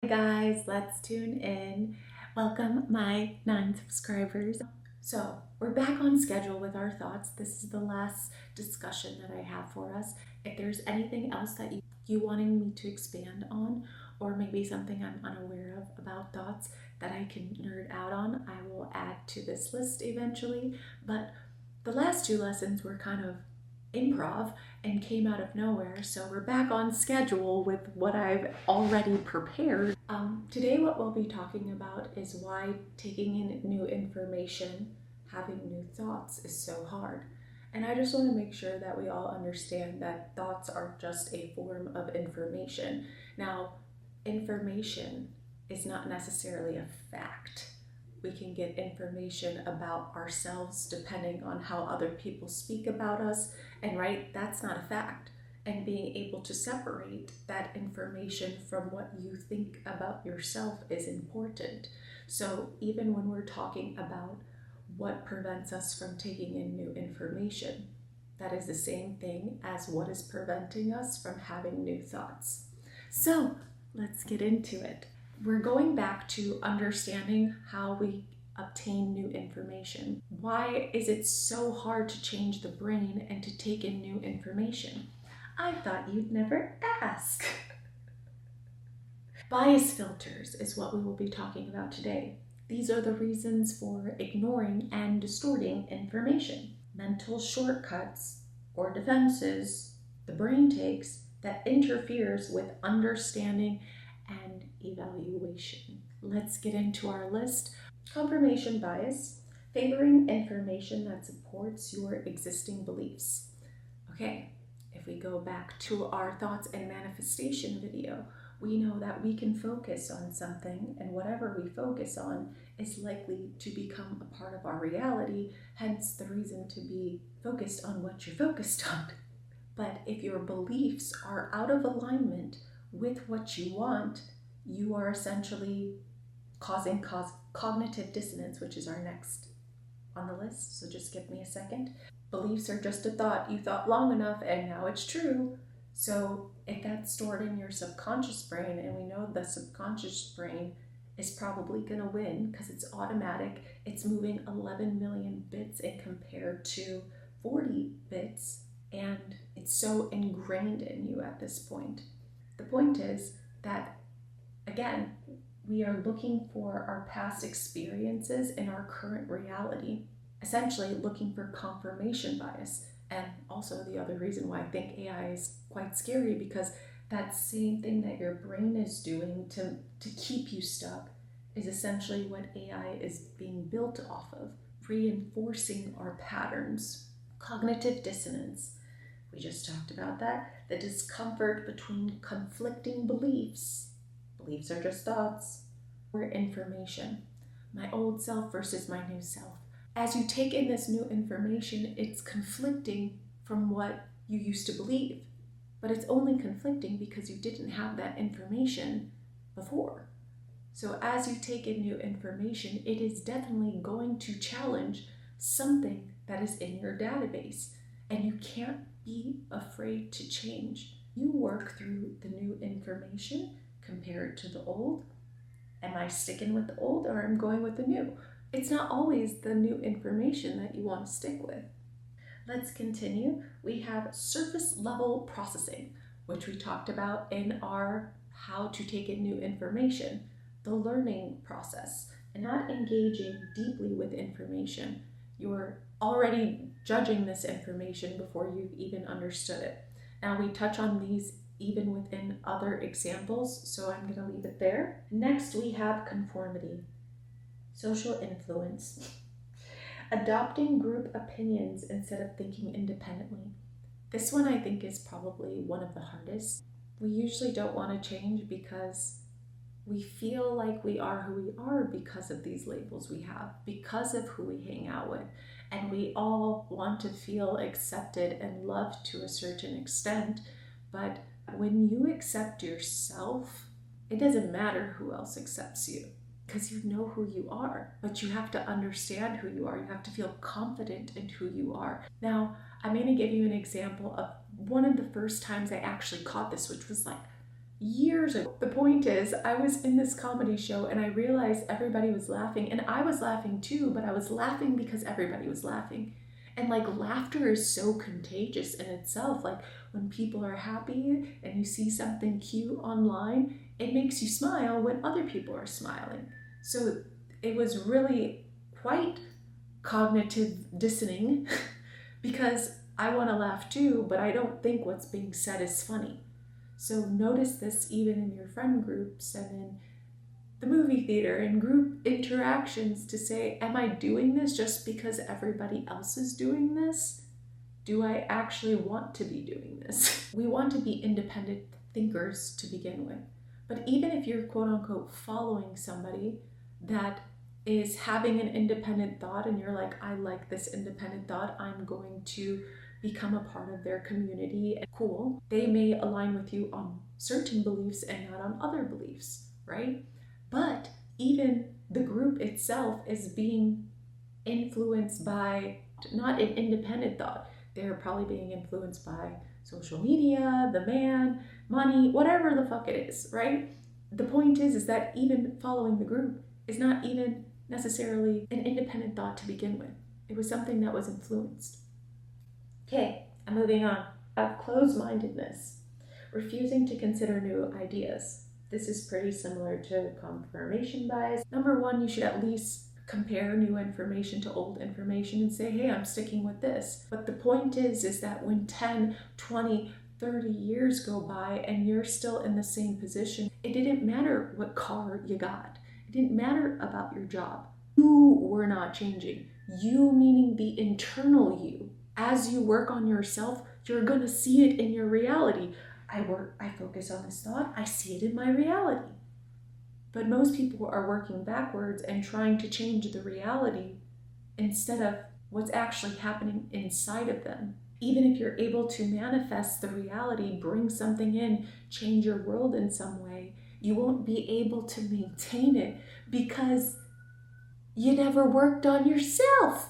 Guys, let's tune in. Welcome my 9 subscribers. So we're back on schedule with our thoughts. This is the last discussion that I have for us. If there's anything else that you wanting me to expand on, or maybe something I'm unaware of about thoughts that I can nerd out on, I will add to this list eventually. But the last 2 lessons were kind of improv and came out of nowhere, so we're back on schedule with what I've already prepared. Today what we'll be talking about is why taking in new information, having new thoughts is so hard. And I just want to make sure that we all understand that thoughts are just a form of information. Now, information is not necessarily a fact. We can get information about ourselves depending on how other people speak about us, and right, that's not a fact. And being able to separate that information from what you think about yourself is important. So even when we're talking about what prevents us from taking in new information, that is the same thing as what is preventing us from having new thoughts. So let's get into it. We're going back to understanding how we obtain new information. Why is it so hard to change the brain and to take in new information? I thought you'd never ask. Bias filters is what we will be talking about today. These are the reasons for ignoring and distorting information. Mental shortcuts or defenses the brain takes that interferes with understanding and evaluation. Let's get into our list. Confirmation bias, favoring information that supports your existing beliefs. Okay, if we go back to our thoughts and manifestation video, we know that we can focus on something, and whatever we focus on is likely to become a part of our reality, hence the reason to be focused on what you're focused on. But if your beliefs are out of alignment with what you want, you are essentially causing cognitive dissonance, which is our next on the list. So just give me a second. Beliefs are just a thought. You thought long enough and now it's true. So if that's stored in your subconscious brain, and we know the subconscious brain is probably going to win because it's automatic. It's moving 11 million bits and compared to 40 bits, and it's so ingrained in you at this point. The point is that, again, we are looking for our past experiences in our current reality, essentially looking for confirmation bias. And also the other reason why I think AI is quite scary, because that same thing that your brain is doing to keep you stuck is essentially what AI is being built off of, reinforcing our patterns. Cognitive dissonance. We just talked about that. The discomfort between conflicting beliefs. Beliefs are just thoughts. Or information. My old self versus my new self. As you take in this new information, it's conflicting from what you used to believe. But it's only conflicting because you didn't have that information before. So as you take in new information, it is definitely going to challenge something that is in your database. And you can't be afraid to change. You work through the new information, compare it to the old. Am I sticking with the old or I'm going with the new? It's not always the new information that you want to stick with. Let's continue. We have surface level processing, which we talked about in our how to take in new information, the learning process, and not engaging deeply with information. You're already judging this information before you've even understood it. Now we touch on these even within other examples, so I'm going to leave it there. Next, we have conformity, social influence, adopting group opinions instead of thinking independently. This one I think is probably one of the hardest. We usually don't want to change because we feel like we are who we are because of these labels we have, because of who we hang out with. And we all want to feel accepted and loved to a certain extent, but when you accept yourself, it doesn't matter who else accepts you because you know who you are, but you have to understand who you are. You have to feel confident in who you are. Now, I'm going to give you an example of one of the first times I actually caught this, which was like years ago. The point is, I was in this comedy show and I realized everybody was laughing, and I was laughing too, but I was laughing because everybody was laughing. And like, laughter is so contagious in itself. Like, when people are happy and you see something cute online, it makes you smile when other people are smiling. So it was really quite cognitive dissonant because I want to laugh too, but I don't think what's being said is funny. So notice this even in your friend groups and in the movie theater and group interactions, to say, am I doing this just because everybody else is doing this? Do I actually want to be doing this? We want to be independent thinkers to begin with. But even if you're quote unquote following somebody that is having an independent thought and you're like, I like this independent thought, I'm going to become a part of their community, and cool, they may align with you on certain beliefs and not on other beliefs, right? But even the group itself is being influenced by not an independent thought. They're probably being influenced by social media, the man, money, whatever the fuck it is, right? The point is that even following the group is not even necessarily an independent thought to begin with. It was something that was influenced. Okay, I'm moving on. Closed-mindedness, refusing to consider new ideas. This is pretty similar to confirmation bias. Number one, you should at least compare new information to old information and say, hey, I'm sticking with this. But the point is that when 10, 20, 30 years go by and you're still in the same position, it didn't matter what car you got. It didn't matter about your job. You were not changing. You meaning the internal you. As you work on yourself, you're going to see it in your reality. I focus on this thought, I see it in my reality. But most people are working backwards and trying to change the reality instead of what's actually happening inside of them. Even if you're able to manifest the reality, bring something in, change your world in some way, you won't be able to maintain it because you never worked on yourself.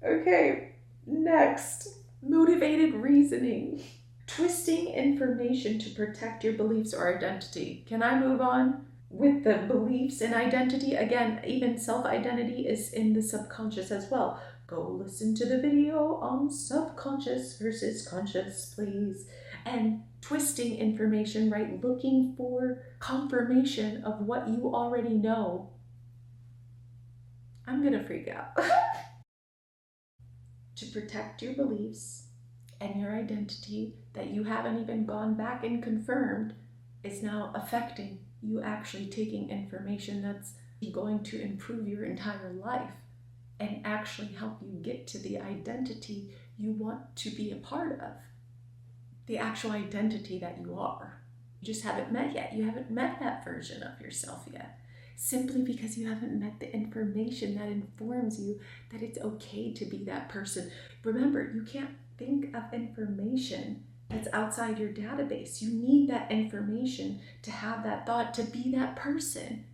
Okay, next, motivated reasoning. Twisting information to protect your beliefs or identity. Can I move on? With the beliefs and identity, again, even self-identity is in the subconscious as well. Go listen to the video on subconscious versus conscious, please. And twisting information, right? Looking for confirmation of what you already know. I'm gonna freak out. To protect your beliefs and your identity that you haven't even gone back and confirmed is now affecting you actually taking information that's going to improve your entire life and actually help you get to the identity you want to be a part of, the actual identity that you are. You just haven't met yet. You haven't met that version of yourself yet, simply because you haven't met the information that informs you that it's okay to be that person. Remember, you can't think of information that's outside your database. You need that information to have that thought, to be that person.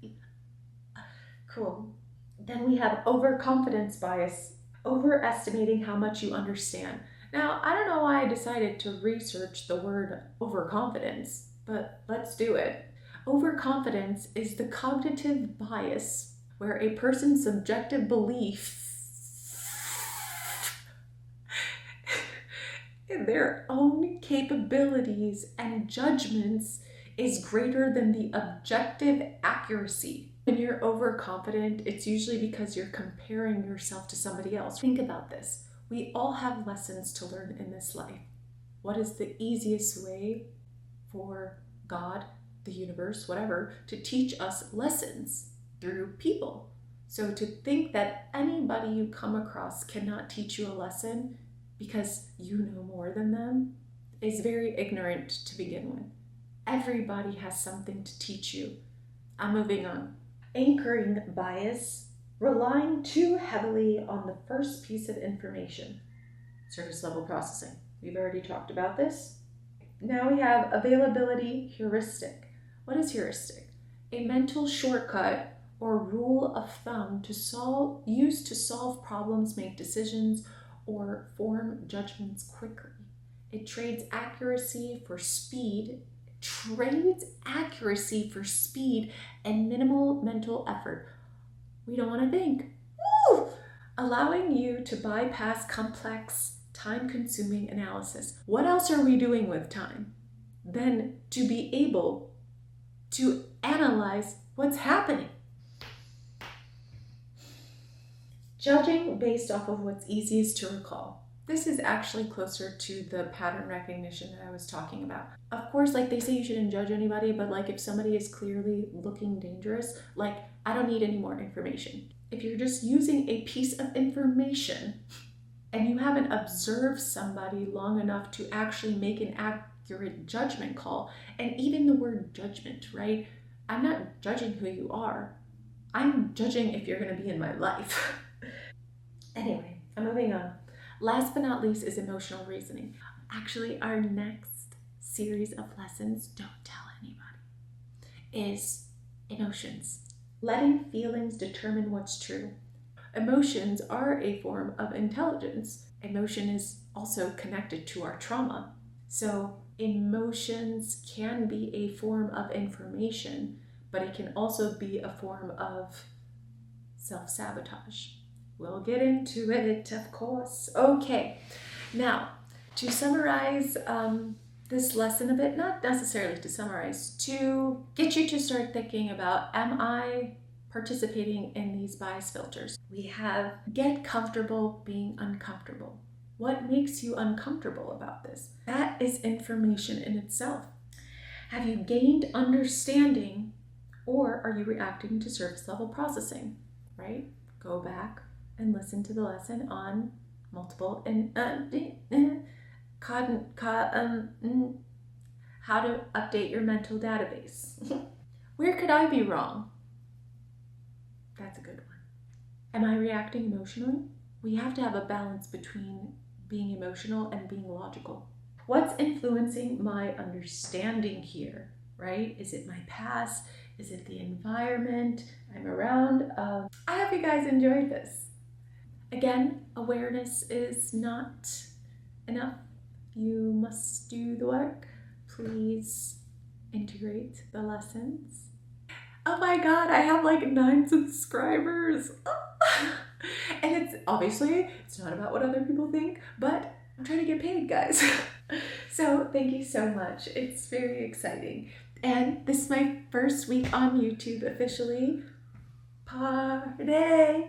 Cool. Then we have overconfidence bias, overestimating how much you understand. Now, I don't know why I decided to research the word overconfidence, but let's do it. Overconfidence is the cognitive bias where a person's subjective belief in their own capabilities and judgments is greater than the objective accuracy. When you're overconfident, it's usually because you're comparing yourself to somebody else. Think about this. We all have lessons to learn in this life. What is the easiest way for God, the universe, whatever, to teach us lessons? Through people. So to think that anybody you come across cannot teach you a lesson because you know more than them is very ignorant to begin with. Everybody has something to teach you. I'm moving on. Anchoring bias, relying too heavily on the first piece of information. Surface level processing. We've already talked about this. Now we have availability heuristic. What is heuristic? A mental shortcut or rule of thumb used to solve problems, make decisions, or form judgments quickly. It trades accuracy for speed, trades accuracy for speed and minimal mental effort. We don't want to think. Woo! Allowing you to bypass complex, time-consuming analysis. What else are we doing with time than to be able to analyze what's happening? Judging based off of what's easiest to recall. This is actually closer to the pattern recognition that I was talking about. Of course, like they say you shouldn't judge anybody, but like if somebody is clearly looking dangerous, like I don't need any more information. If you're just using a piece of information and you haven't observed somebody long enough to actually make an accurate judgment call, and even the word judgment, right? I'm not judging who you are. I'm judging if you're going to be in my life. Anyway, I'm moving on. Last but not least is emotional reasoning. Actually, our next series of lessons, don't tell anybody, is emotions. Letting feelings determine what's true. Emotions are a form of intelligence. Emotion is also connected to our trauma. So emotions can be a form of information, but it can also be a form of self-sabotage. We'll get into it, of course. Okay, now to summarize this lesson a bit, not necessarily to summarize, to get you to start thinking about, am I participating in these bias filters? We have get comfortable being uncomfortable. What makes you uncomfortable about this? That is information in itself. Have you gained understanding, or are you reacting to surface level processing, right? Go back and listen to the lesson on multiple and how to update your mental database. Where could I be wrong? That's a good one. Am I reacting emotionally? We have to have a balance between being emotional and being logical. What's influencing my understanding here, right? Is it my past? Is it the environment I'm around? I hope you guys enjoyed this. Again, awareness is not enough. You must do the work. Please integrate the lessons. Oh my God, I have like 9 subscribers. And it's obviously, it's not about what other people think, but I'm trying to get paid, guys. So thank you so much. It's very exciting. And this is my first week on YouTube officially. Party!